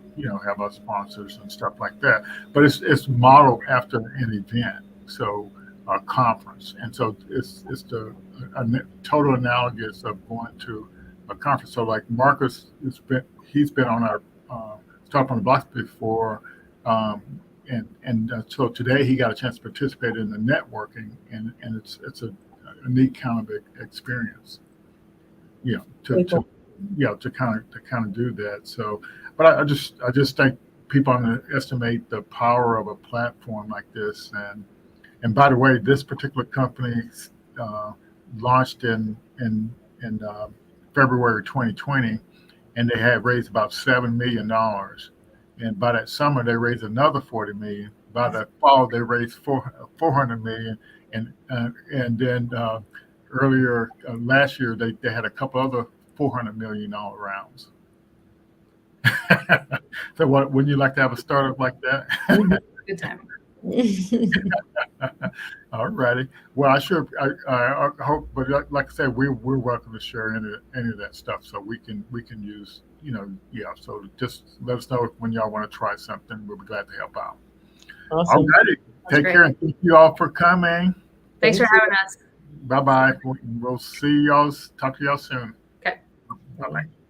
have our sponsors and stuff like that. But it's modeled after an event, so a conference, and so it's total analogous of going to a conference. So like Marcus he's been on our Start on the Blocks before, um, and so today he got a chance to participate in the networking, and it's a neat kind of experience. Yeah, Very cool. to kind of do that. So, but I just think people underestimate the power of a platform like this. And by the way, this particular company uh, launched in February 2020, and they had raised about $7 million. And by that summer, they raised another 40 million. By the fall, they raised 400 million, and then earlier last year they had a couple other $400 million rounds. So wouldn't you like to have a startup like that? Mhm. Good timing. All righty. Well, I hope, but like I said, we're welcome to share any of that stuff, so we can use, yeah. So just let us know when y'all want to try something. We'll be glad to help out. All Awesome. righty. That's Take great. care, and thank you all for coming. Thanks for Thank you. having us. Bye bye. We'll see y'all. Talk to y'all soon. Okay. Bye bye.